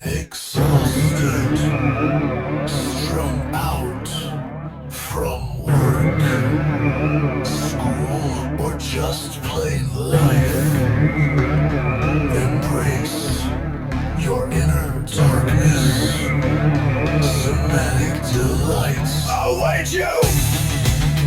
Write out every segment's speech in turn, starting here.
Exhausted, strung out from work, school, or just plain life. Embrace your inner darkness. Somatic delights await you!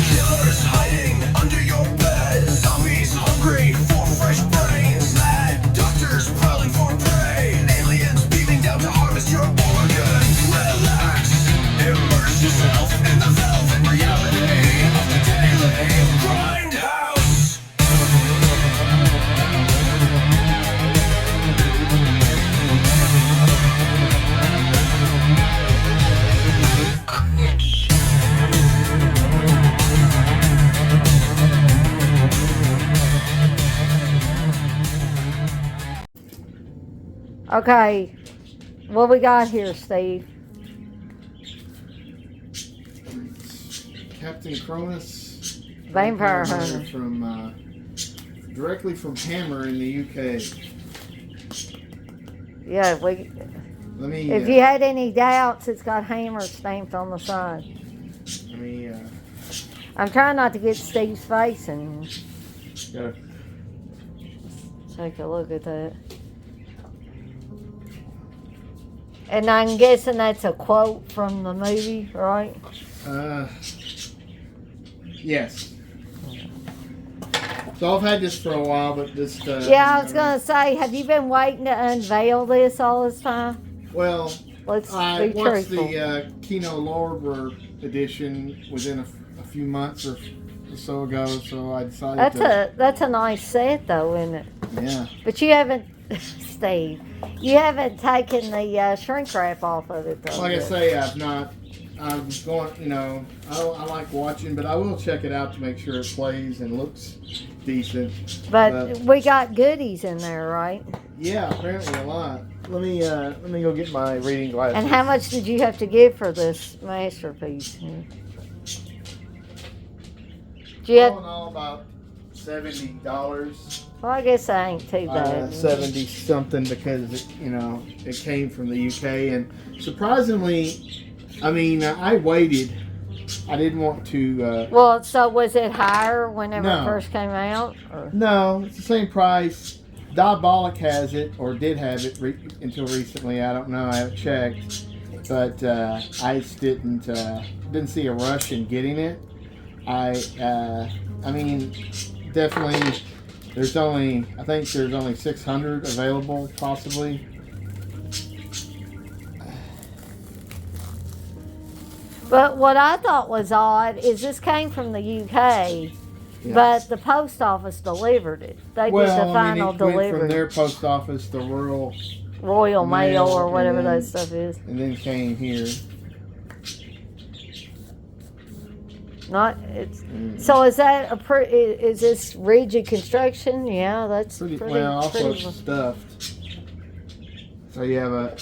Killers hiding under your bed. Zombies hungry for fresh brains. Mad doctors prowling for prey. Aliens beaming down to harvest your organs. Relax, immerse yourself in the velvet reality of the daily Grindhouse. Okay, what we got here, Steve? Captain Cronos Vampire Hunter. from directly from Hammer in the UK. Yeah, Let me. if you had any doubts, it's got hammer stamped on the side. Let me. I'm trying not to get Steve's face and Gotta, take a look at that. And I'm guessing that's a quote from the movie, right? yes. So I've had this for a while, but this. Yeah, I was going to say, have you been waiting to unveil this all this time? Well, Let's I be watched truthful. the Kino Lorber edition within a few months or so ago, so I decided That's a nice set, though, isn't it? Yeah. But you haven't, Steve, you haven't taken the shrink wrap off of it, though. Like I yet. say, I've not. I'm going, I like watching, but I will check it out to make sure it plays and looks decent. But we got goodies in there, right? Yeah, apparently a lot. Let me go get my reading glasses. And how much did you have to give for this masterpiece? Do you All have, in all, about $70. well, I guess that ain't too bad. 70 something because it came from the UK, and surprisingly, I waited. I didn't want to. Well, so was it higher whenever No. it first came out? Or? No, it's the same price. Diabolic has it, or did have it until recently. I don't know. I haven't checked, but I just didn't see a rush in getting it. Definitely. I think there's only 600 available, possibly. But what I thought was odd is this came from the UK, but the post office delivered it. They did the final it went from delivery. their post office to Royal Mail or whatever and then- that stuff is. and then came here. Not it's. So is that is this rigid construction? Yeah, that's Pretty pretty. well. Also pretty stuffed. So you have an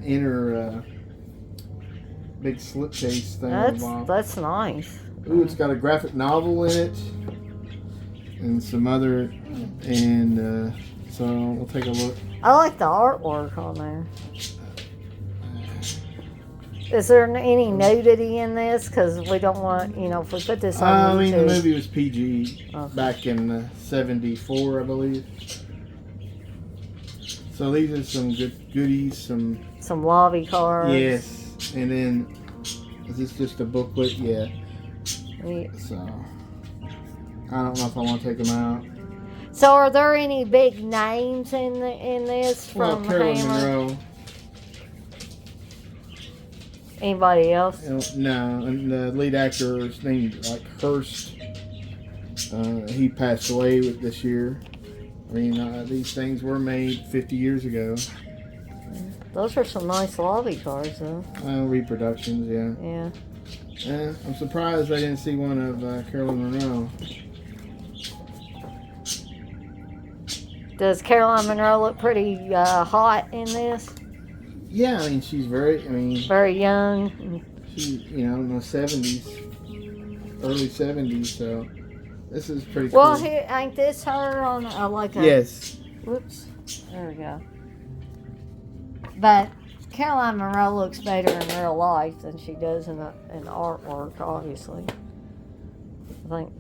inner big slipcase thing on the bottom. That's nice. Ooh, it's got a graphic novel in it, and some other, and so we'll take a look. I like the artwork on there. Is there any nudity in this? Because we don't want, if we put this on The YouTube. movie was PG Okay. back in '74, I believe. So these are some good goodies. Some lobby cards. Yes, and then is this just a booklet? Yeah. Yeah. So I don't know if I want to take them out. So are there any big names in this Well, from Carolyn Hammer? Monroe. Anybody else? No, and the lead actor is named Hurst. He passed away this year. These things were made 50 years ago. Those are some nice lobby cards, though. Reproductions, yeah. Yeah. I'm surprised I didn't see one of Carolyn Monroe. Does Caroline Monroe look pretty hot in this? Yeah, she's very. Very young. in the 70s, early 70s. So this is pretty Well, cool. here, ain't this her on like a... Yes. Whoops. There we go. But Caroline Monroe looks better in real life than she does in artwork, obviously. I think.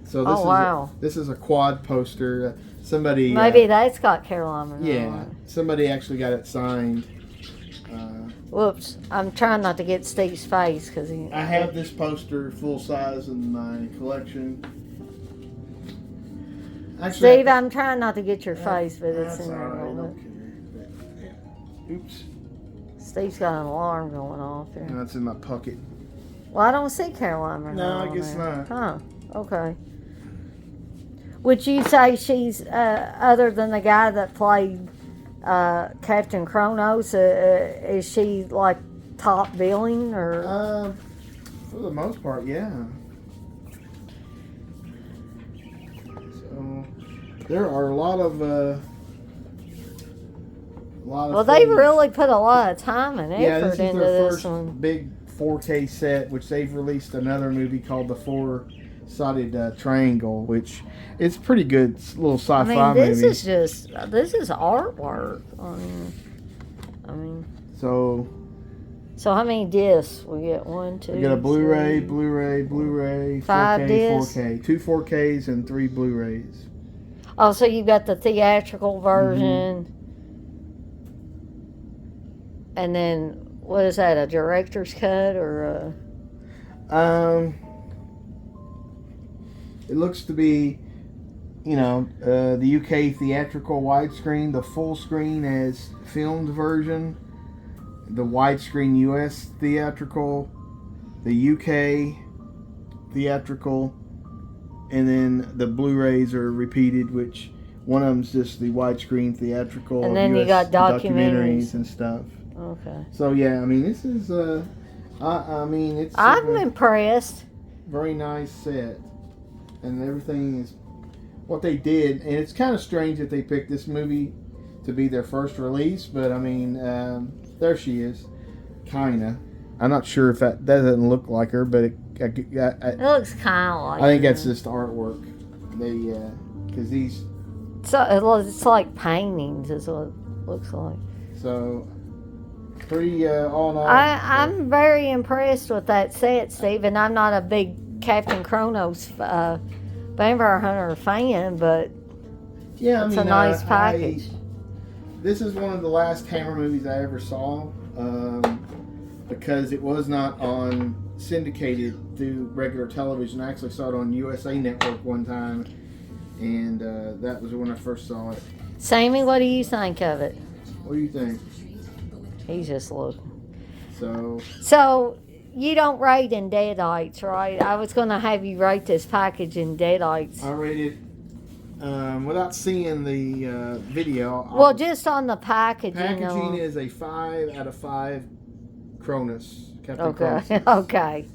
So this wow. This is a quad poster. Somebody. Maybe that's got Caroline Monroe. Yeah. On it. Somebody actually got it signed. Whoops. I'm trying not to get Steve's face because he. I have this poster full size in my collection. Actually, Steve, I'm trying not to get your face, but it's in there. Right, a little bit. Oops. Steve's got an alarm going off here. No, it's in my pocket. Well, I don't see Caroline Monroe. No, I on guess there. not. Huh. Okay. Would you say she's, other than the guy that played Captain Cronos, is she like top billing or? For the most part, yeah. So there are a lot of. Well, they really put a lot of time and Yeah, effort this is into their this first one. big 4K set, which they've released another movie called The Four-Sided Triangle, which is pretty good. It's a little sci-fi I mean, this movie. this is artwork. I mean. So how many discs we get? 1, 2. we got a Blu-ray, three. Blu-ray, 5 4K, discs? 4K, 2 4Ks and 3 Blu-rays. Oh, so you've got the theatrical version. Mm-hmm. And then, what is that, a director's cut or a... It looks to be, the UK theatrical widescreen, the full screen as filmed version, the widescreen US theatrical, the UK theatrical, and then the Blu-rays are repeated, which one of them's just the widescreen theatrical. And then US you got documentaries and stuff. Okay. So yeah, I mean, this is it's I'm impressed. very nice set, and everything is what they did. And it's kind of strange that they picked this movie to be their first release, but I mean, there she is, kinda. I'm not sure if that doesn't look like her, but It looks kind of like I think her. that's just artwork. They because these So it's like paintings is what it looks like. so pretty all in all. I'm very impressed with that set, Steve, and I'm not a big Captain Cronos Vampire Hunter fan, but yeah, it's a nice package. This is one of the last Hammer movies I ever saw, because it was not on syndicated through regular television. I actually saw it on USA Network one time, and that was when I first saw it. Sammy, what do you think of it? What do you think? He's just looking. So you don't rate in Deadites, right? I was going to have you rate this package in Deadites. I rated without seeing the video. Well, just on the packaging. Packaging is a 5 out of 5 Cronus. Captain Okay. Cronos. Okay.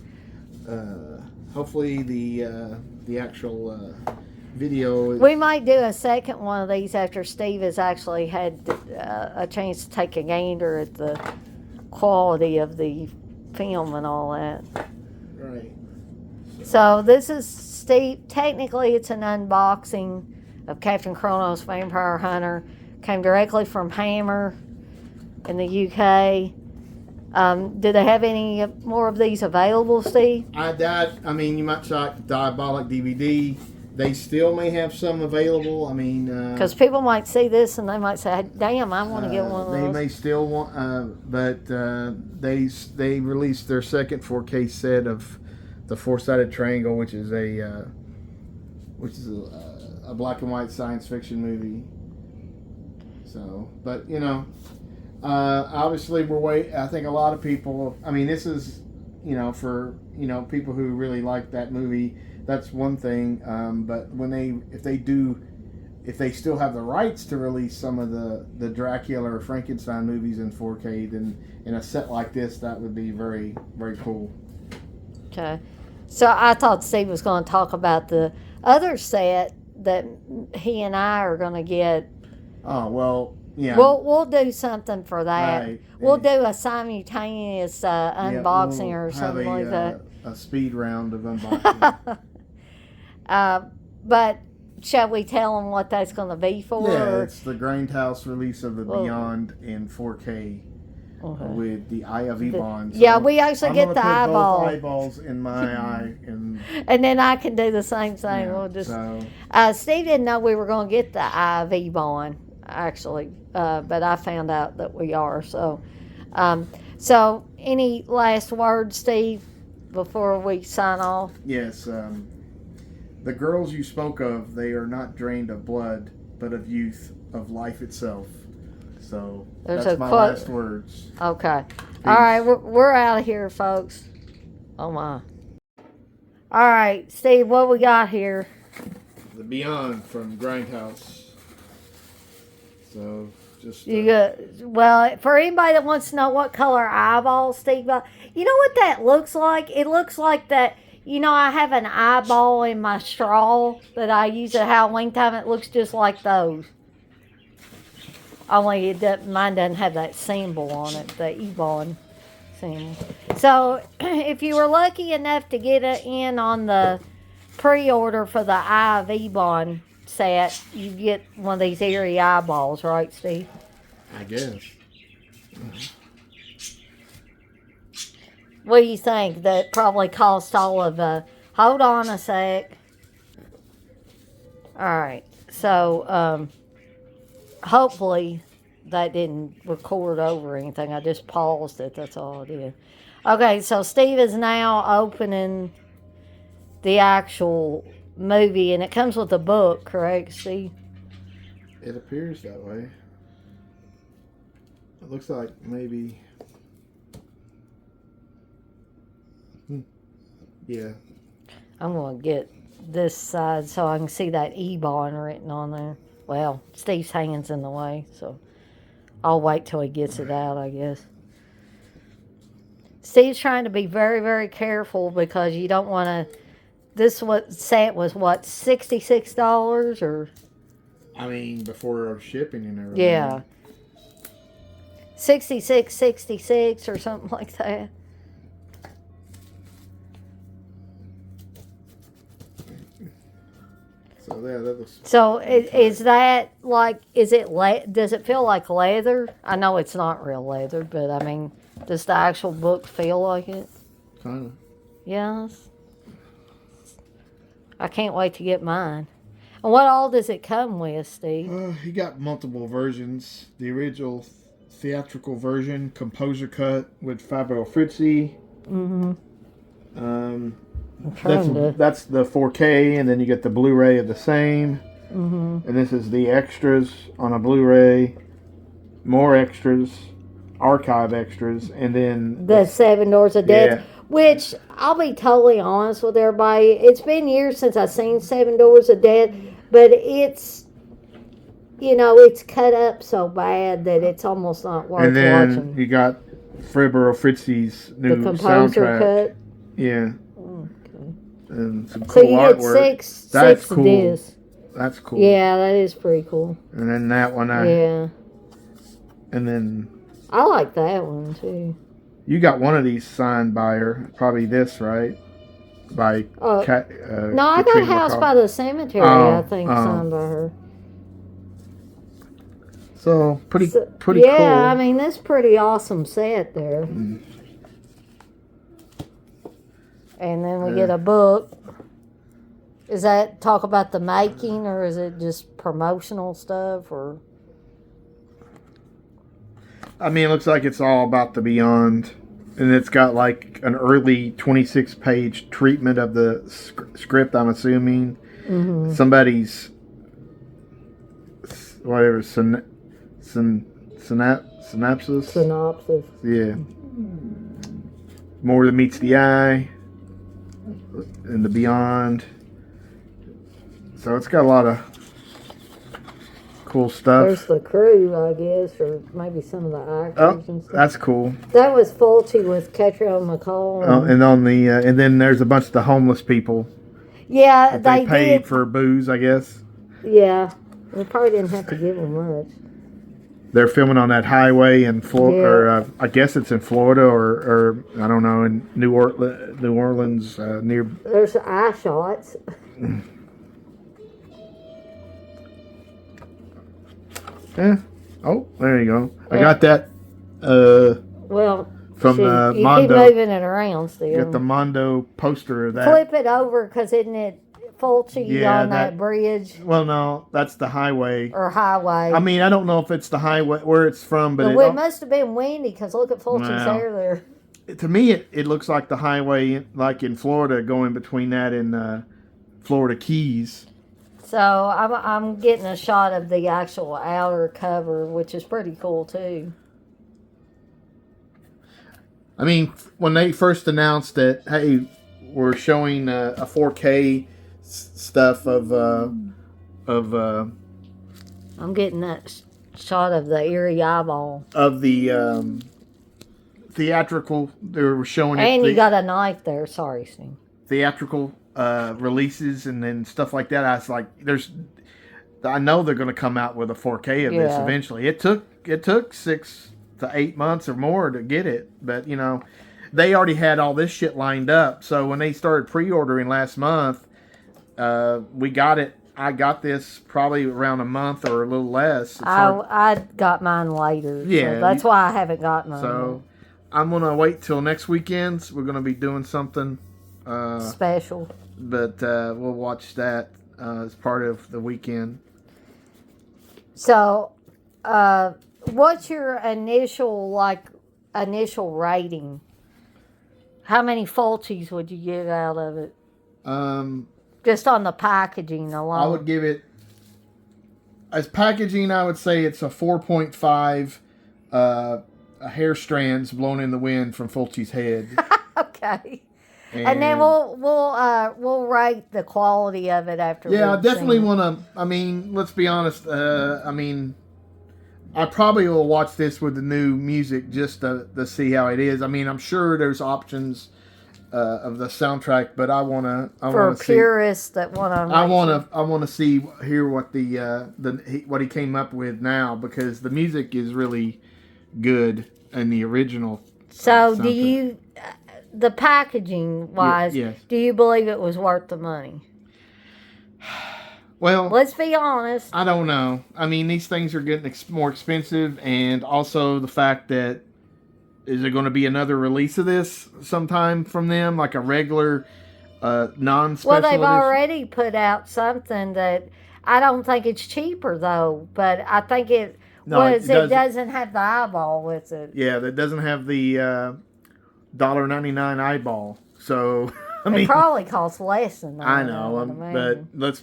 Hopefully the actual video. We might do a second one of these after Steve has actually had a chance to take a gander at the quality of the film and all that. Right. So this is Steve. Technically, it's an unboxing of Captain Cronos Vampire Hunter. Came directly from Hammer in the UK. Do they have any more of these available, Steve? I mean, you might check Diabolic DVD. They still may have some available. I mean, Because people might see this and they might say, "Damn, I want to get one of they those." may still want, but they released their second 4K set of the Four-Sided Triangle, which is a black and white science fiction movie. So, but obviously I think a lot of people. I mean, this is for people who really like that movie. That's one thing, but if they still have the rights to release some of the Dracula or Frankenstein movies in 4K, then in a set like this, that would be very, very cool. Okay. So I thought Steve was going to talk about the other set that he and I are going to get. Oh, well, Yeah. We'll do something for that. Right. We'll do a simultaneous unboxing we'll or something have like that. A speed round of unboxing. But shall we tell them what that's going to be for? Yeah, it's the Grindhouse release of the Well, Beyond in 4K okay. with the Eye of Eibon. So Yeah, we actually I'm get gonna the put eyeball. both eyeballs in my eye, and And then I can do the same thing. yeah, We'll just. so Steve didn't know we were going to get the Eye of Eibon, actually, but I found out that we are. So, so any last words, Steve, before we sign off? yes, the girls you spoke of, they are not drained of blood, but of youth, of life itself. So There's that's a my quote. last words. Okay. All right, we're out of here, folks. Oh my. All right, Steve, what we got here? The Beyond from Grindhouse. So just You got, well, for anybody that wants to know what color eyeballs Steve got, you know what that looks like? It looks like that. You know, I have an eyeball in my straw that I use at Halloween time. It looks just like those. Only mine doesn't have that symbol on it, the Eibon symbol. So, if you were lucky enough to get in on the pre-order for the Eye of Eibon set, you get one of these eerie eyeballs, right, Steve? I guess. What do you think? That probably cost all of hold on a sec. Alright, so hopefully that didn't record over anything. I just paused it, that's all I did. Okay, so Steve is now opening the actual movie, and it comes with a book, correct, Steve? It appears that way. It looks like maybe. Yeah. I'm going to get this side so I can see that Eibon written on there. Well, Steve's hanging's in the way, so I'll wait till he gets it out, I guess. Steve's trying to be very, very careful because you don't want to. This set was what, $66 or? I mean, before shipping and everything. Yeah. 66 or something like that. So yeah, that was. So is that like, is it does it feel like leather? I know it's not real leather, but I mean, does the actual book feel like it? Kind of. Yes. I can't wait to get mine. And what all does it come with, Steve? He got multiple versions. The original theatrical version, composer cut with Fabio Frizzi. Mm-hmm. That's the 4K, and then you get the Blu-ray of the same. Mm-hmm. And this is the extras on a Blu-ray, more extras, archive extras, and then The 7 Doors of Death. Yeah. Which, I'll be totally honest with everybody, it's been years since I've seen 7 Doors of Death, but it's, you know, it's cut up so bad that it's almost not worth and then watching. you got Fabio Frizzi's new The composer soundtrack. cut. Yeah. Okay. And some So cool you get artwork. six cool. discs. That's cool. Yeah, that is pretty cool. And then that one, Yeah. and then I like that one too. you got one of these signed by her. Probably this, right? By No, I got Katrina House McCall. by the Cemetery, I think, signed by her. So pretty So, cool. yeah, I mean, that's pretty awesome set there. Mm. And then we get a book. Is that talk about the making, or is it just promotional stuff, or? I mean, it looks like it's all about the Beyond, and it's got like an early 26-page treatment of the script. I'm assuming somebody's whatever synopsis. Synopsis. Yeah. More than meets the eye, and the Beyond. So it's got a lot of cool stuff. There's the crew, I guess, or maybe some of the actors and stuff. That's cool. That was Fulci with Katrina McCall. And on the and then there's a bunch of the homeless people. Yeah, They paid did. for booze, I guess. Yeah, we probably didn't have to give them much. they're filming on that highway in Florida, Yeah. or I guess it's in Florida, or I don't know, in New Orleans, near. There's eye shots. Yeah. Oh, there you go. I Yeah. got that. Well, From see, the you Mondo. keep moving it around still. Got the Mondo poster of that. Flip it over, because isn't it faulty Yeah, on that bridge Well, no, that's the highway. or highway? I mean, I don't know if it's the highway where it's from, but it must have been windy, because look at Fulton's Well, hair there. to me, it looks like the highway, like in Florida, going between that and Florida Keys. So I'm getting a shot of the actual outer cover, which is pretty cool too. I mean, when they first announced that, hey, we're showing a 4K stuff of I'm getting that shot of the eerie eyeball. of the theatrical, they were showing it. And you got a knife there. Sorry, Steve. Theatrical releases and then stuff like that. I was like, I know they're going to come out with a 4K of this Yeah. eventually. It took 6 to 8 months or more to get it, but they already had all this shit lined up. So when they started pre-ordering last month, we got it. I got this probably around a month or a little less. It's hard- I got mine later. Yeah, So that's why I haven't got mine. So I'm gonna wait till next weekend. We're gonna be doing something special. but we'll watch that as part of the weekend. So, what's your initial rating? How many faulties would you get out of it? Just on the packaging alone. I would give it, as packaging, I would say it's a 4.5 hair strands blown in the wind from Fulci's head. Okay. And then we'll rate the quality of it after. Yeah, I we've definitely seen it. want to. I mean, let's be honest. I mean, I probably will watch this with the new music just to see how it is. I mean, I'm sure there's options of the soundtrack, but I want to. For purists that want to. I want to hear what what he came up with now, because the music is really good in the original. So, do soundtrack. you, the packaging wise, Yes. do you believe it was worth the money? Well, Let's be honest. I don't know. I mean, these things are getting more expensive, and also the fact that, is there going to be another release of this sometime from them, like a regular non-special Well, they've edition? already put out something that I don't think it's cheaper though, but I think it doesn't have the eyeball with it. Yeah, that doesn't have the $1.99 eyeball. So I It mean, probably costs less than that. I know, but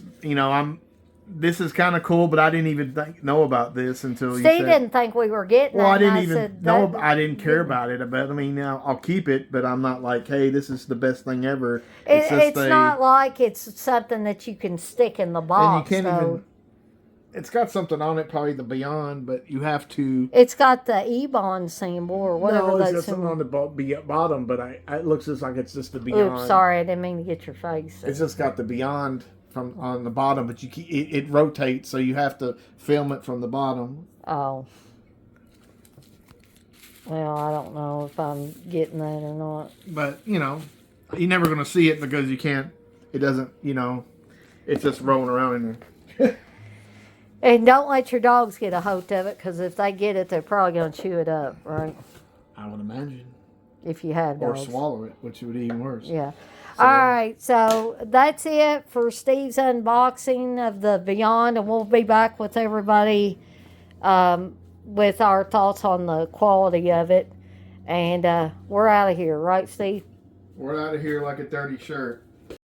this is kind of cool, but I didn't even know about this until you said. Steve didn't think we were getting Well, that. I didn't and even said, know. that- I didn't care about it. But I mean, now I'll keep it. But I'm not like, hey, this is the best thing ever. It's not like it's something that you can stick in the box. And you can't so. even. It's got something on it, probably the Beyond, but you have to. It's got the Eibon symbol or whatever No, it's that got something on symbol. the bottom, but it looks just like it's just the Beyond. Oops, sorry, I didn't mean to get your face. It's just got the Beyond from on the bottom, but it rotates, so you have to film it from the bottom. Oh. Well, I don't know if I'm getting that or not. But you're never gonna see it because you can't. It doesn't. It's just rolling around in there. And don't let your dogs get a hold of it, because if they get it, they're probably going to chew it up, right? I would imagine. If you have Or dogs. swallow it, which would be even worse. Yeah. So- All right, so that's it for Steve's unboxing of the Beyond, and we'll be back with everybody with our thoughts on the quality of it. And we're out of here, right, Steve? We're out of here like a dirty shirt.